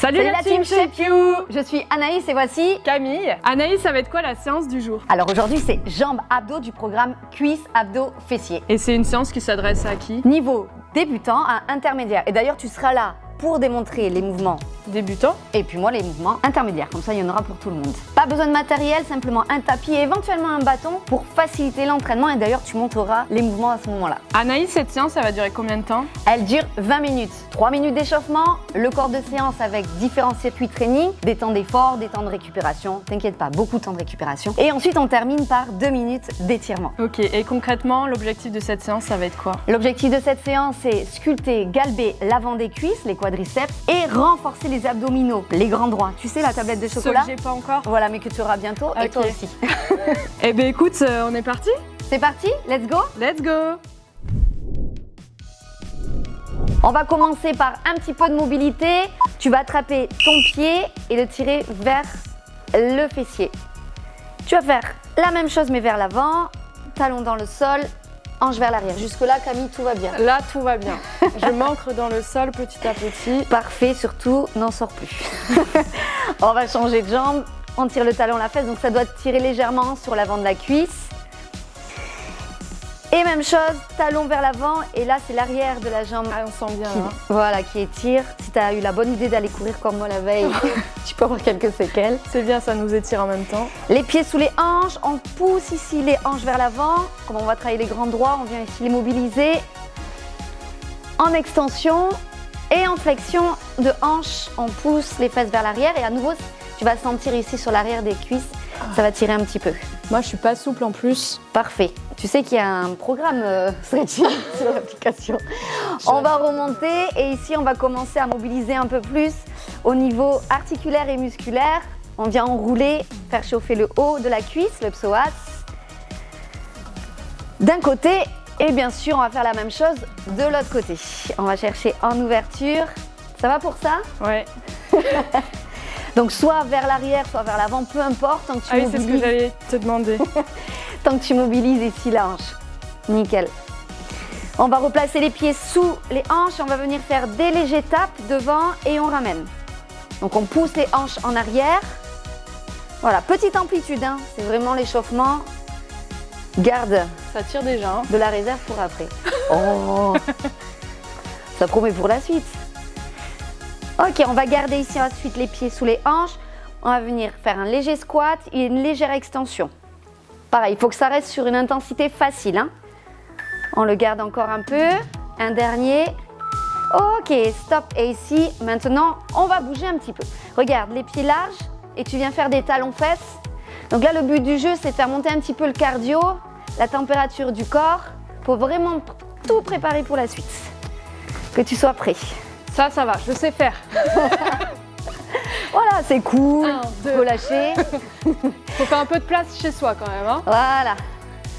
Salut la team Shape You. Je suis Anaïs et voici Camille. Anaïs, ça va être quoi la séance du jour? Alors aujourd'hui c'est jambes abdos du programme cuisses abdos fessiers. Et c'est une séance qui s'adresse à qui? Niveau débutant à intermédiaire. Et d'ailleurs tu seras là pour démontrer les mouvements Débutant. et puis moi les mouvements intermédiaires. Comme ça il y en aura pour tout le monde. Pas besoin de matériel, simplement un tapis et éventuellement un bâton pour faciliter l'entraînement. Et d'ailleurs tu montreras les mouvements à ce moment-là. Anaïs, cette séance, ça va durer combien de temps? Elle dure 20 minutes. 3 minutes d'échauffement, le corps de séance avec différents circuits training, des temps d'effort, des temps de récupération. T'inquiète pas, beaucoup de temps de récupération. Et ensuite on termine par 2 minutes d'étirement. Ok, et concrètement, l'objectif de cette séance, ça va être quoi? L'objectif de cette séance, c'est sculpter, galber l'avant des cuisses, les quadriceps, et renforcer les abdominaux, les grands droits. Tu sais, la tablette de chocolat? Ce que j'ai pas encore. Voilà, mais que tu auras bientôt, et toi aussi. Eh ben écoute, on est parti? C'est parti, let's go! Let's go! On va commencer par un petit peu de mobilité. Tu vas attraper ton pied et le tirer vers le fessier. Tu vas faire la même chose mais vers l'avant, talon dans le sol, hanche vers l'arrière. Jusque-là, Camille, tout va bien. Là, tout va bien. Je m'ancre dans le sol petit à petit. Parfait, surtout, n'en sors plus. On va changer de jambe. On tire le talon, la fesse, donc ça doit tirer légèrement sur l'avant de la cuisse. Et même chose, talon vers l'avant, et là c'est l'arrière de la jambe. Ah, on sent bien qui, là. voilà, qui étire. Si tu as eu la bonne idée d'aller courir comme moi la veille, tu peux avoir quelques séquelles. C'est bien, ça nous étire en même temps. Les pieds sous les hanches, on pousse ici les hanches vers l'avant. Comme on va travailler les grands droits, on vient ici les mobiliser. En extension et en flexion de hanche, on pousse les fesses vers l'arrière et à nouveau, tu vas sentir ici sur l'arrière des cuisses, ça va tirer un petit peu. Moi, je suis pas souple en plus. Parfait. Tu sais qu'il y a un programme stretching sur l'application. On va remonter et ici, on va commencer à mobiliser un peu plus au niveau articulaire et musculaire. On vient enrouler, faire chauffer le haut de la cuisse, le psoas. D'un côté, et bien sûr, on va faire la même chose de l'autre côté. On va chercher en ouverture. Ça va pour ça? Ouais. Donc soit vers l'arrière, soit vers l'avant, peu importe, tant que tu Ah oui, c'est ce que mobilises. j'allais te demander. Tant que tu mobilises ici la hanche. Nickel. On va replacer les pieds sous les hanches et on va venir faire des légers tapes devant et on ramène. Donc on pousse les hanches en arrière. Voilà, petite amplitude, hein. C'est vraiment l'échauffement. Garde Ça tire déjà. Hein. de la réserve pour après. Oh, ça promet pour la suite. Ok, on va garder ici ensuite les pieds sous les hanches. On va venir faire un léger squat et une légère extension. Pareil, il faut que ça reste sur une intensité facile. Hein. On le garde encore un peu. Un dernier. Ok, stop. Et ici, maintenant, on va bouger un petit peu. Regarde, les pieds larges et tu viens faire des talons-fesses. Donc là, le but du jeu, c'est de faire monter un petit peu le cardio, la température du corps, pour vraiment tout préparer pour la suite. Que tu sois prêt. Ça va, je sais faire. Voilà, c'est cool. 1, 2. Relâcher. Faut faire un peu de place chez soi quand même. Hein. Voilà.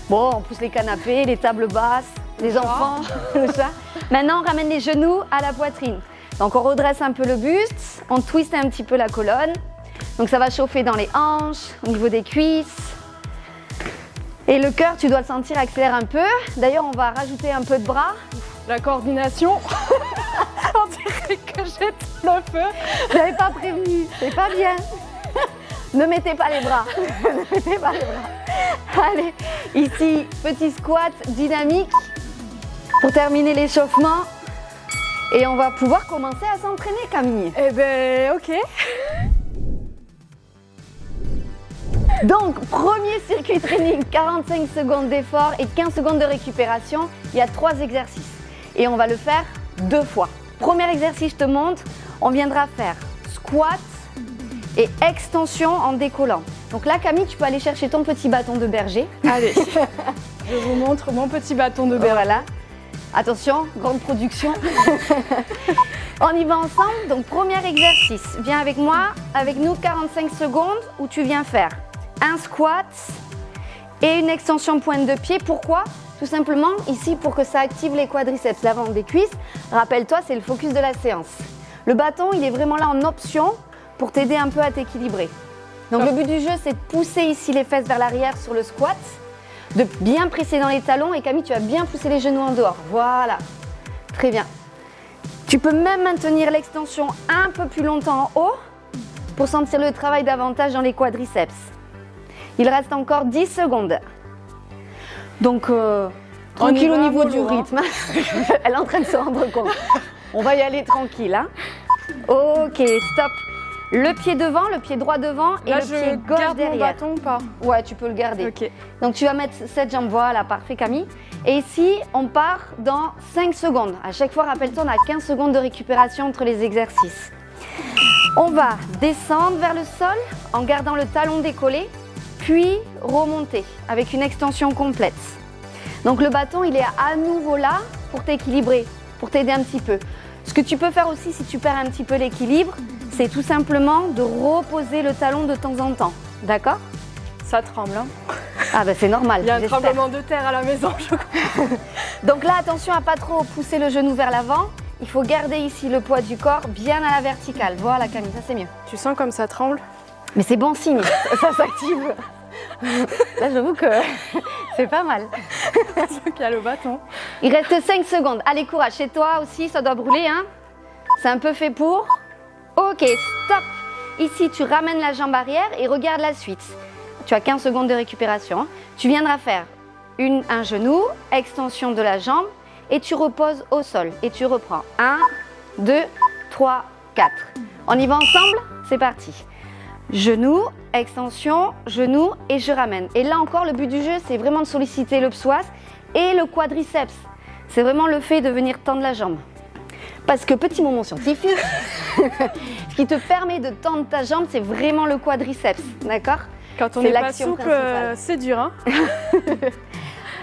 Bon, on pousse les canapés, les tables basses, les enfants, tout ça. Maintenant, on ramène les genoux à la poitrine. Donc, on redresse un peu le buste, on twiste un petit peu la colonne. Donc, ça va chauffer dans les hanches, au niveau des cuisses. Et le cœur, tu dois le sentir, accélère un peu. D'ailleurs, on va rajouter un peu de bras. La coordination. On dirait que jette le feu. Je n'avais pas prévenu, c'est pas bien. Ne mettez pas les bras. Ne mettez pas les bras. Allez, ici, petit squat dynamique pour terminer l'échauffement. Et on va pouvoir commencer à s'entraîner, Camille. Eh ben, ok. Donc, premier circuit training, 45 secondes d'effort et 15 secondes de récupération. Il y a 3 exercices et on va le faire 2 fois. Premier exercice, je te montre, on viendra faire squat et extension en décollant. Donc là, Camille, tu peux aller chercher ton petit bâton de berger. Allez, je vous montre mon petit bâton de berger. Voilà. Attention, grande production. On y va ensemble. Donc, premier exercice. Viens avec moi, avec nous, 45 secondes où tu viens faire un squat et une extension pointe de pied. Pourquoi? Tout simplement, ici, pour que ça active les quadriceps, l'avant des cuisses. Rappelle-toi, c'est le focus de la séance. Le bâton, il est vraiment là en option pour t'aider un peu à t'équilibrer. Donc, le but du jeu, c'est de pousser ici les fesses vers l'arrière sur le squat, de bien presser dans les talons. Et Camille, tu vas bien pousser les genoux en dehors. Voilà. Très bien. Tu peux même maintenir l'extension un peu plus longtemps en haut pour sentir le travail davantage dans les quadriceps. Il reste encore 10 secondes. Donc, tranquille au niveau du rythme. Elle est en train de se rendre compte. On va y aller tranquille. Hein. Ok, stop. Le pied devant, le pied droit devant et Là, le pied gauche garde derrière. mon bâton ou pas? Ouais, tu peux le garder. Ok. Donc tu vas mettre cette jambe, voilà, parfait Camille. Et ici, on part dans 5 secondes. À chaque fois, rappelle-toi, on a 15 secondes de récupération entre les exercices. On va descendre vers le sol en gardant le talon décollé, puis remonter avec une extension complète. Donc le bâton, il est à nouveau là pour t'équilibrer, pour t'aider un petit peu. Ce que tu peux faire aussi si tu perds un petit peu l'équilibre, c'est tout simplement de reposer le talon de temps en temps. D'accord? Ça tremble. Hein. Ah ben c'est normal. Il y a un j'espère. tremblement de terre à la maison, je crois. Donc là, attention à pas trop pousser le genou vers l'avant. Il faut garder ici le poids du corps bien à la verticale. Voilà Camille, ça c'est mieux. Tu sens comme ça tremble? Mais c'est bon signe, ça s'active. Là j'avoue que c'est pas mal. Qu'il y a le bâton. Il reste 5 secondes. Allez, courage. Chez toi aussi, ça doit brûler. Hein. C'est un peu fait pour. Ok, stop. Ici, tu ramènes la jambe arrière et regarde la suite. Tu as 15 secondes de récupération. Hein. Tu viendras faire un genou, extension de la jambe et tu reposes au sol. Et tu reprends. 1, 2, 3, 4. On y va ensemble? C'est parti. Genou, extension, genou et je ramène. Et là encore, le but du jeu, c'est vraiment de solliciter le psoas et le quadriceps. C'est vraiment le fait de venir tendre la jambe. Parce que petit moment scientifique, ce qui te permet de tendre ta jambe, c'est vraiment le quadriceps, d'accord? Quand on C'est n'est pas l'action souple, principale. c'est dur. Hein.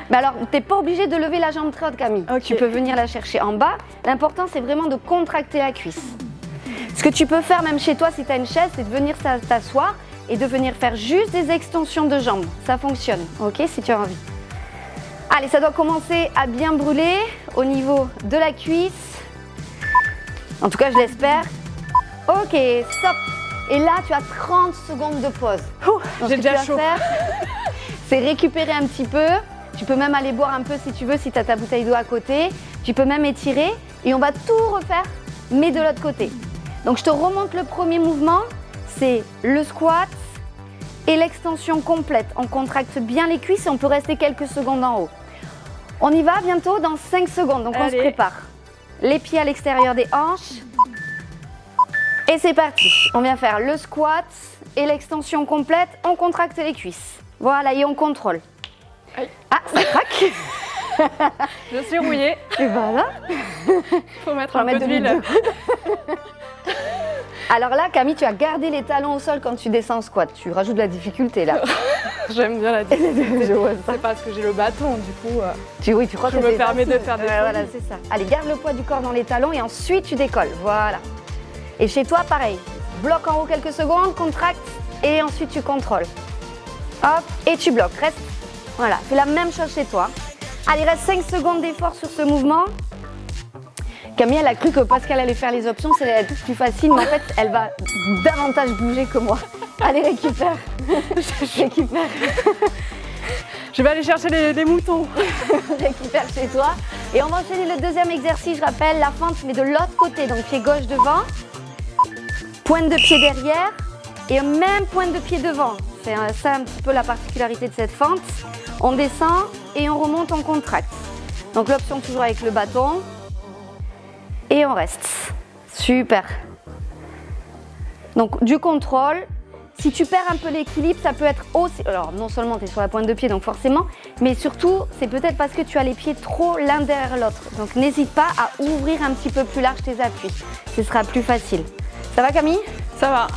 Mais alors, tu n'es pas obligé de lever la jambe très haute, Camille. Ok. Tu peux venir la chercher en bas. L'important, c'est vraiment de contracter la cuisse. Ce que tu peux faire même chez toi, si tu as une chaise, c'est de venir t'asseoir et de venir faire juste des extensions de jambes. Ça fonctionne, ok, si tu as envie. Allez, ça doit commencer à bien brûler au niveau de la cuisse. En tout cas, je l'espère. Ok, stop. Et là, tu as 30 secondes de pause. Donc, J'ai ce que déjà tu vas chaud. faire, c'est récupérer un petit peu. Tu peux même aller boire un peu si tu veux, si tu as ta bouteille d'eau à côté. Tu peux même étirer et on va tout refaire, mais de l'autre côté. Donc, je te remonte le premier mouvement. C'est le squat et l'extension complète. On contracte bien les cuisses et on peut rester quelques secondes en haut. On y va bientôt dans 5 secondes, donc on se Allez. prépare. Les pieds à l'extérieur des hanches. Et c'est parti. On vient faire le squat et l'extension complète. On contracte les cuisses. Voilà, et on contrôle. Aïe. Ah, ça craque. Je suis rouillée. Et voilà. Faut mettre On va un peu mettre de l'huile d'huile. de Alors là, Camille, tu as gardé les talons au sol quand tu descends en squat. Tu rajoutes de la difficulté là. J'aime bien la difficulté. Je vois ça. C'est parce que j'ai le bâton, du coup. Oui, tu crois Je que me c'est permets facile. de faire des Ouais, voilà, folies. c'est ça. Allez, garde le poids du corps dans les talons et ensuite tu décolles. Voilà. Et chez toi, pareil. Bloque en haut quelques secondes, contracte et ensuite tu contrôles. Hop, et tu bloques. Reste. Voilà, fais la même chose chez toi. Allez, reste 5 secondes d'effort sur ce mouvement. Camille, elle a cru que parce qu'elle allait faire les options, c'est plus facile, mais en fait, elle va davantage bouger que moi. Allez, récupère. Récupère. Je vais aller chercher les moutons. Récupère chez toi. Et on va enchaîner le deuxième exercice, je rappelle, la fente, mais de l'autre côté. Donc pied gauche devant, pointe de pied derrière et même pointe de pied devant. C'est ça un petit peu la particularité de cette fente. On descend et on remonte, on contracte. Donc l'option toujours avec le bâton. Et on reste. Super. Donc du contrôle. Si tu perds un peu l'équilibre, ça peut être aussi... Alors non seulement tu es sur la pointe de pied, donc forcément, mais surtout, c'est peut-être parce que tu as les pieds trop l'un derrière l'autre. Donc n'hésite pas à ouvrir un petit peu plus large tes appuis. Ce sera plus facile. Ça va Camille? Ça va.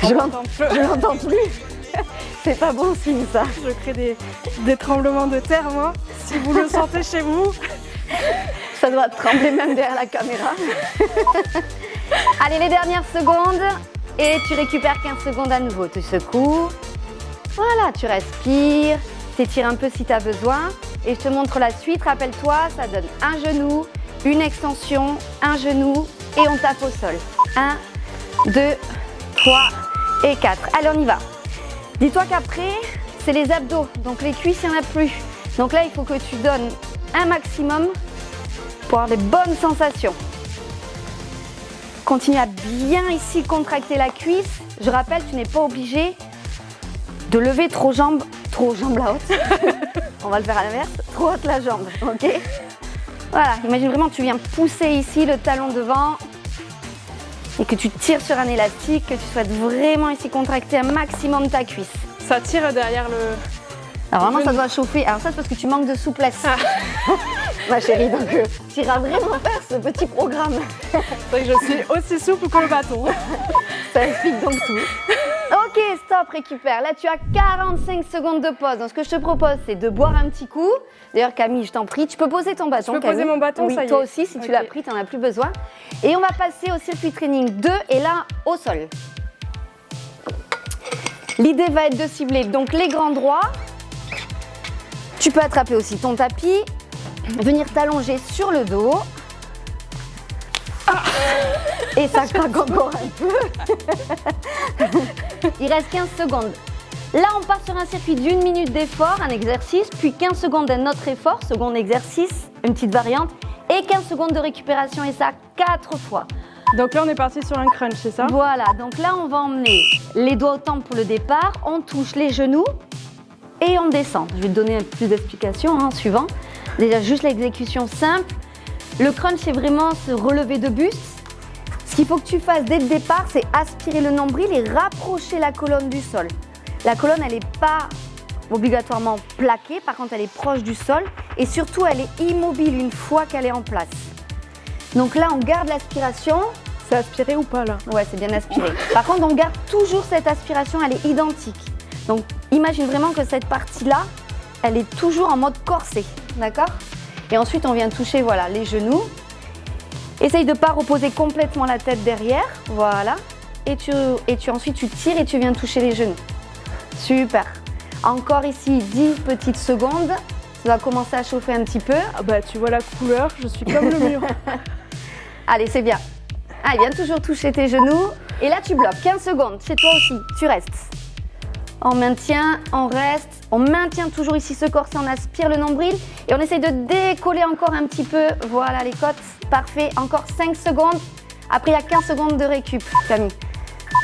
Je On l'entends entend peu. Je l'entends plus. C'est pas bon signe ça. Je crée des tremblements de terre, moi. Si vous le sentez chez vous. Ça doit trembler même derrière la caméra. Allez, les dernières secondes. Et tu récupères 15 secondes à nouveau. Tu secoues. Voilà, tu respires. T'étires un peu si tu as besoin. Et je te montre la suite. Rappelle-toi, ça donne un genou, une extension, un genou et on tape au sol. 1, 2, 3 et 4. Allez, on y va. Dis-toi qu'après, c'est les abdos. Donc les cuisses, il n'y en a plus. Donc là, il faut que tu donnes un maximum pour avoir des bonnes sensations. Continue à bien ici contracter la cuisse. Je rappelle, tu n'es pas obligé de lever trop jambe la haute. On va le faire à l'inverse, trop haute la jambe, ok? Voilà, imagine vraiment que tu viens pousser ici le talon devant et que tu tires sur un élastique, que tu souhaites vraiment ici contracter un maximum ta cuisse. Ça tire derrière le... Alors vraiment, ça doit chauffer. Alors ça, c'est parce que tu manques de souplesse. Ma chérie, donc tu iras vraiment faire ce petit programme. C'est vrai que je suis aussi souple que le bâton. Ça explique donc tout. Ok, stop, récupère. Là, tu as 45 secondes de pause. Donc, ce que je te propose, c'est de boire un petit coup. D'ailleurs, Camille, je t'en prie, tu peux poser ton bâton. Je peux Camille. poser mon bâton, oui, ça y est. toi aussi, si tu l'as pris, tu n'en as plus besoin. Et on va passer au circuit training 2 et là, au sol. L'idée va être de cibler donc les grands droits. Tu peux attraper aussi ton tapis, venir t'allonger sur le dos. Et ça craque encore un peu. Il reste 15 secondes. Là, on part sur un circuit d'1 minute d'effort, un exercice, puis 15 secondes d'un autre effort, second exercice, une petite variante, et 15 secondes de récupération, et ça 4 fois. Donc là, on est parti sur un crunch, c'est ça? Voilà, donc là, on va emmener les doigts au temple pour le départ, on touche les genoux et on descend. Je vais te donner plus d'explications en suivant. Déjà, juste l'exécution simple. Le crunch, c'est vraiment se relever de buste. Ce qu'il faut que tu fasses dès le départ, c'est aspirer le nombril et rapprocher la colonne du sol. La colonne, elle n'est pas obligatoirement plaquée, par contre, elle est proche du sol et surtout, elle est immobile une fois qu'elle est en place. Donc là, on garde l'aspiration. C'est aspiré ou pas là? Ouais, c'est bien aspiré. Par contre, on garde toujours cette aspiration, elle est identique. Donc, imagine vraiment que cette partie-là, elle est toujours en mode corset, d'accord? Et ensuite, on vient toucher, voilà, les genoux. Essaye de ne pas reposer complètement la tête derrière, voilà. Et ensuite, tu tires et tu viens toucher les genoux. Super. Encore ici, 10 petites secondes. Ça va commencer à chauffer un petit peu. Ah bah, tu vois la couleur, je suis comme le mur. Allez, c'est bien. Allez, viens toujours toucher tes genoux. Et là, tu bloques 15 secondes. C'est toi aussi. Tu restes. On maintient, on reste. On maintient toujours ici ce corset. On aspire le nombril. Et on essaye de décoller encore un petit peu. Voilà les côtes. Parfait. Encore 5 secondes. Après, il y a 15 secondes de récup, Camille.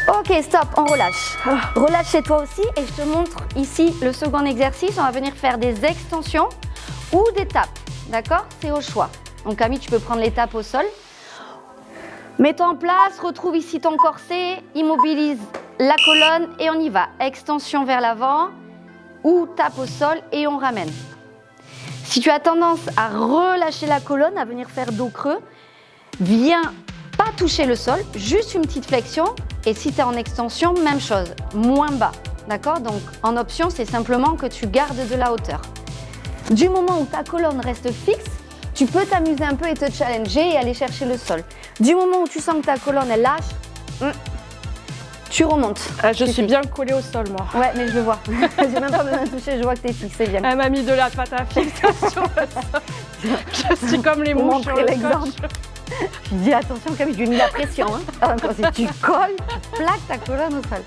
Ok, stop. On relâche. Relâche chez toi aussi. Et je te montre ici le second exercice. On va venir faire des extensions ou des tapes. D'accord? C'est au choix. Donc, Camille, tu peux prendre les tapes au sol. Mets-toi en place, retrouve ici ton corset, immobilise la colonne et on y va. Extension vers l'avant ou tape au sol et on ramène. Si tu as tendance à relâcher la colonne, à venir faire dos creux, viens pas toucher le sol, juste une petite flexion. Et si tu es en extension, même chose, moins bas. D'accord? Donc en option, c'est simplement que tu gardes de la hauteur. Du moment où ta colonne reste fixe, tu peux t'amuser un peu et te challenger et aller chercher le sol. Du moment où tu sens que ta colonne, elle lâche, tu remontes. Ah, je suis bien collée au sol, moi. Ouais, mais je le vois. J'ai même pas besoin de toucher, je vois que t'es fixe, c'est bien. Elle m'a mis de la pâte à fixation. Je suis comme les mouches sur le l'exemple. Je dis attention, Camille, je lui ai mis la pression. Hein. Si tu colles, tu plaques ta colonne au sol.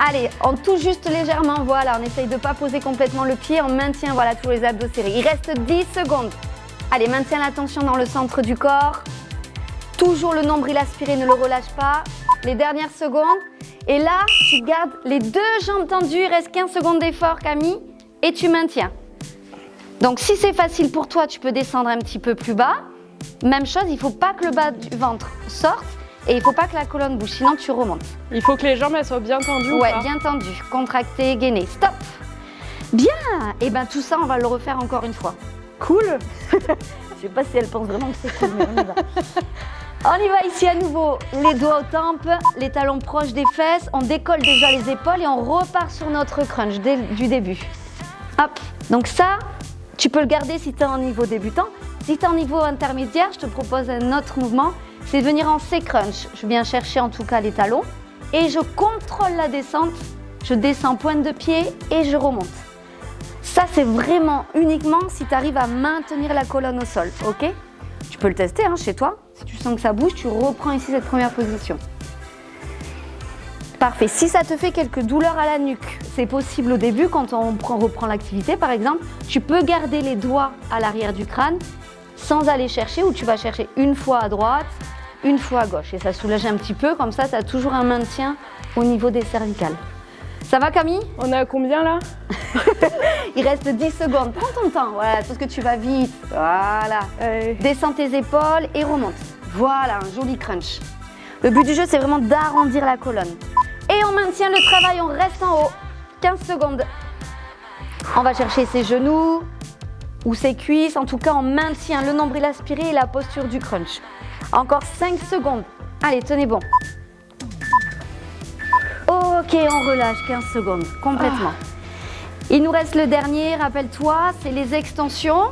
Allez, on touche juste légèrement, voilà, on essaye de ne pas poser complètement le pied, on maintient, voilà, tous les abdos serrés. Il reste 10 secondes. Allez, maintiens la tension dans le centre du corps. Toujours le nombril aspiré, ne le relâche pas. Les dernières secondes. Et là, tu gardes les deux jambes tendues. Il reste 15 secondes d'effort, Camille. Et tu maintiens. Donc, si c'est facile pour toi, tu peux descendre un petit peu plus bas. Même chose, il ne faut pas que le bas du ventre sorte. Et il ne faut pas que la colonne bouge, sinon tu remontes. Il faut que les jambes elles soient bien tendues ou ouais, pas? bien tendues. Contractées, gainées. Stop. Bien. Et bien, tout ça, on va le refaire encore une fois. Cool. Je ne sais pas si elle pense vraiment que c'est cool, mais on y va. On y va ici à nouveau, les doigts aux tempes, les talons proches des fesses, on décolle déjà les épaules et on repart sur notre crunch dès du début. Hop, donc ça, tu peux le garder si tu es en niveau débutant. Si tu es en niveau intermédiaire, je te propose un autre mouvement, c'est de venir en C-crunch. Je viens chercher en tout cas les talons et je contrôle la descente. Je descends pointe de pied et je remonte. Ça, c'est vraiment uniquement si tu arrives à maintenir la colonne au sol, ok? Tu peux le tester chez toi. Si tu sens que ça bouge, tu reprends ici cette première position. Parfait. Si ça te fait quelques douleurs à la nuque, c'est possible au début quand on reprend l'activité par exemple. Tu peux garder les doigts à l'arrière du crâne sans aller chercher ou tu vas chercher une fois à droite, une fois à gauche. Et ça soulage un petit peu, comme ça, tu as toujours un maintien au niveau des cervicales. Ça va Camille? On est à combien là? Il reste 10 secondes. Prends ton temps, voilà, parce que tu vas vite. Voilà. Descends tes épaules et remonte. Voilà, un joli crunch. Le but du jeu, c'est vraiment d'arrondir la colonne. Et on maintient le travail, on reste en haut. 15 secondes. On va chercher ses genoux ou ses cuisses. En tout cas, on maintient le nombril aspiré et la posture du crunch. Encore 5 secondes. Allez, tenez bon. Ok, on relâche 15 secondes, complètement. Il nous reste le dernier, rappelle-toi, c'est les extensions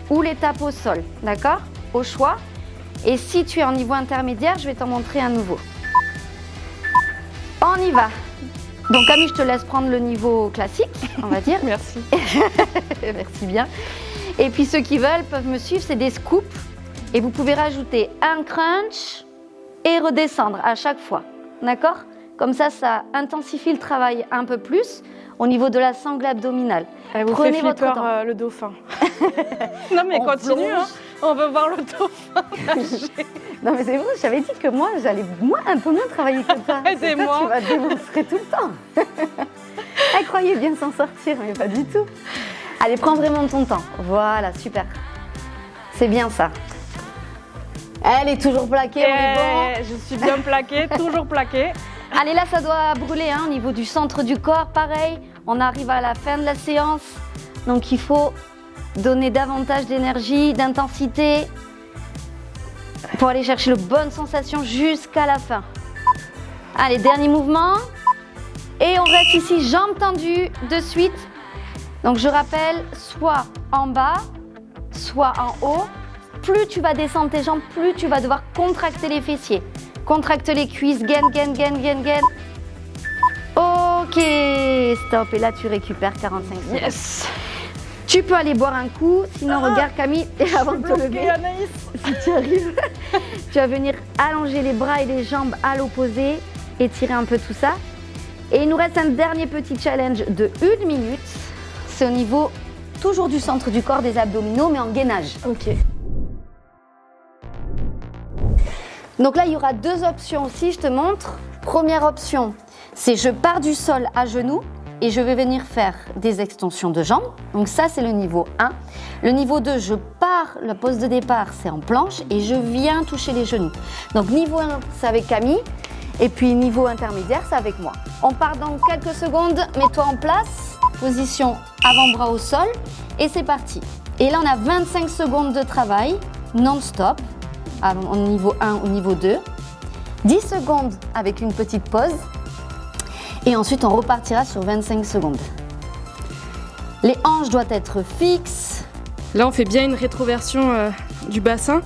ou les tapes au sol, d'accord? Au choix. Et si tu es en niveau intermédiaire, je vais t'en montrer un nouveau. On y va. Donc Camille, je te laisse prendre le niveau classique, on va dire. Merci. Merci bien. Et puis ceux qui veulent peuvent me suivre, c'est des scoops. Et vous pouvez rajouter un crunch et redescendre à chaque fois, d'accord? Comme ça intensifie le travail un peu plus au niveau de la sangle abdominale. Elle vous Prenez fait votre flipper, temps. le dauphin. Non mais On continue, plonge. hein. On veut voir le dauphin nager. Non mais c'est vrai, j'avais dit que moi, j'allais un peu moins travailler que toi. Aidez-moi. Tu vas te démontrer tout le temps. Elle croyait bien s'en sortir, mais pas du tout. Allez, prends vraiment ton temps. Voilà, super. C'est bien ça. Elle est toujours plaquée, on est bon. Je suis bien plaquée, toujours plaquée. Allez, là, ça doit brûler hein, au niveau du centre du corps. Pareil, on arrive à la fin de la séance. Donc, il faut donner davantage d'énergie, d'intensité pour aller chercher les bonnes sensations jusqu'à la fin. Allez, dernier mouvement. Et on reste ici, jambes tendues de suite. Donc, je rappelle, soit en bas, soit en haut. Plus tu vas descendre tes jambes, plus tu vas devoir contracter les fessiers. Contracte les cuisses, gain. Ok, stop. Et là, tu récupères 45 secondes. Yes. Tu peux aller boire un coup. Sinon, regarde Camille, et avant de te lever, Anaïs. si tu arrives, tu vas venir allonger les bras et les jambes à l'opposé, étirer un peu tout ça. Et il nous reste un dernier petit challenge de 1 minute. C'est au niveau toujours du centre du corps, des abdominaux, mais en gainage. Ok. Donc là, il y aura 2 options aussi, je te montre. Première option, c'est je pars du sol à genoux et je vais venir faire des extensions de jambes. Donc ça, c'est le niveau 1. Le niveau 2, je pars, la pose de départ, c'est en planche et je viens toucher les genoux. Donc niveau 1, c'est avec Camille et puis niveau intermédiaire, c'est avec moi. On part dans quelques secondes, mets-toi en place, position avant-bras au sol et c'est parti. Et là, on a 25 secondes de travail non-stop. Au niveau 1, au niveau 2. 10 secondes avec une petite pause. Et ensuite, on repartira sur 25 secondes. Les hanches doivent être fixes. Là, on fait bien une rétroversion du bassin.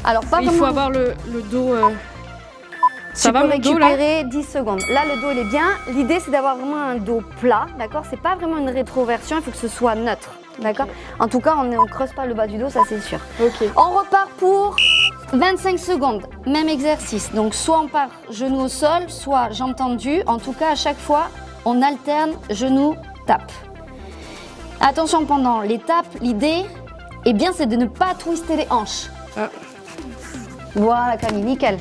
Alors, pas Il faut vraiment- avoir le dos. Ça tu va peux mon dos là? récupérer 10 secondes. Là, le dos, il est bien. L'idée, c'est d'avoir vraiment un dos plat, d'accord? C'est pas vraiment une rétroversion, il faut que ce soit neutre, d'accord? En tout cas, on ne creuse pas le bas du dos, ça c'est sûr. Ok. On repart pour 25 secondes, même exercice. Donc, soit on part genou au sol, soit jambes tendues. En tout cas, à chaque fois, on alterne genou, tape. Attention, pendant les tapes, l'idée, eh bien, c'est de ne pas twister les hanches. Ah. Voilà, Camille, nickel.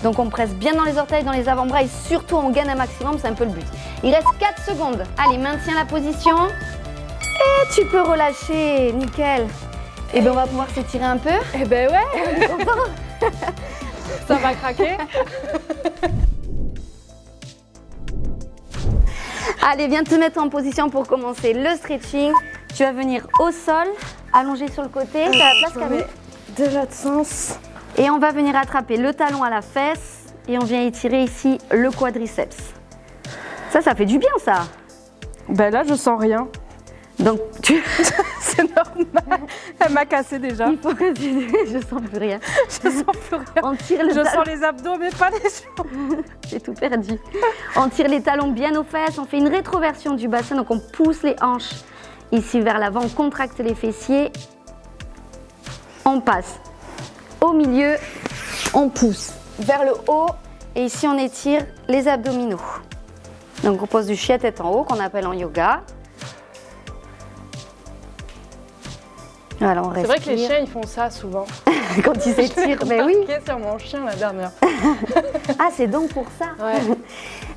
Donc, on presse bien dans les orteils, dans les avant-bras et surtout, on gagne un maximum, c'est un peu le but. Il reste 4 secondes. Allez, maintiens la position. Et tu peux relâcher, nickel. Et bien, on va pouvoir s'étirer un peu. Eh ben ouais. Ça va craquer. Allez, viens te mettre en position pour commencer le stretching. Tu vas venir au sol, allongé sur le côté. T'as la place, Camille? De l'autre sens. Et on va venir attraper le talon à la fesse et on vient étirer ici le quadriceps. Ça fait du bien, ça. Ben là, je sens rien. Donc, C'est normal. Elle m'a cassé déjà. il faut continuer. Je sens plus rien. Je sens plus rien. On tire le Je talon. sens les abdos, mais pas les jambes. J'ai tout perdu. On tire les talons bien aux fesses. On fait une rétroversion du bassin. Donc, on pousse les hanches ici vers l'avant. On contracte les fessiers. On passe au milieu. On pousse vers le haut. Et ici, on étire les abdominaux. Donc, on pose du chien tête en haut, qu'on appelle en yoga. Voilà, on C'est vrai que les respire. chiens, ils font ça souvent. Quand ils s'étirent, mais oui. J'ai sur mon chien la dernière. Ah, c'est donc pour ça. Ouais.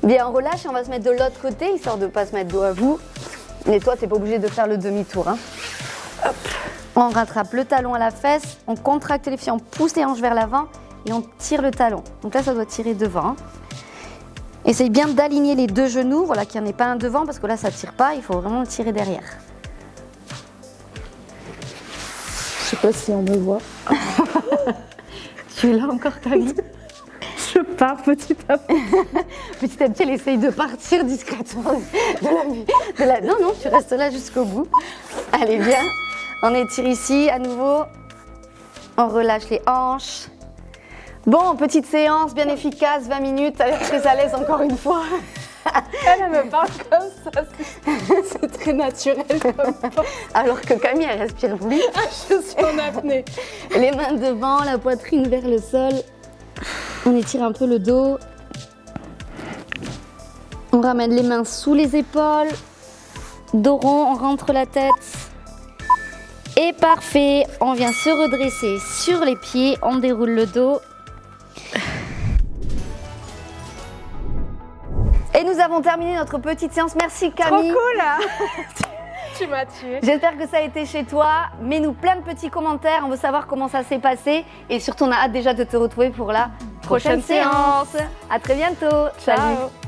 Bien, on relâche et on va se mettre de l'autre côté, histoire de ne pas se mettre dos à vous. Mais toi, t'es pas obligé de faire le demi-tour. Hein. Hop. On rattrape le talon à la fesse, on contracte les fessiers, on pousse les hanches vers l'avant et on tire le talon. Donc là, ça doit tirer devant. Hein. Essaye bien d'aligner les deux genoux, voilà, qu'il n'y en ait pas un devant, parce que là, ça ne tire pas, il faut vraiment le tirer derrière. Je sais pas si on me voit. Tu es là encore, Camille? Je pars petit à petit. Petit à petit, elle essaye de partir discrètement de la... Non, non, tu restes là jusqu'au bout. Allez, bien. On étire ici, à nouveau. On relâche les hanches. Bon, petite séance bien efficace, 20 minutes. Elle est très à l'aise encore une fois. Elle me parle comme ça. C'est très naturel comme ça. Alors que Camille, elle respire plus. Je suis en apnée. Les mains devant, la poitrine vers le sol. On étire un peu le dos. On ramène les mains sous les épaules. Dos rond, on rentre la tête. Et parfait, on vient se redresser sur les pieds, on déroule le dos. Et nous avons terminé notre petite séance. Merci Camille. Trop cool là. Tu m'as tuée. J'espère que ça a été chez toi. Mets-nous plein de petits commentaires, on veut savoir comment ça s'est passé. Et surtout, on a hâte déjà de te retrouver pour la prochaine séance. À très bientôt. Ciao. Salut.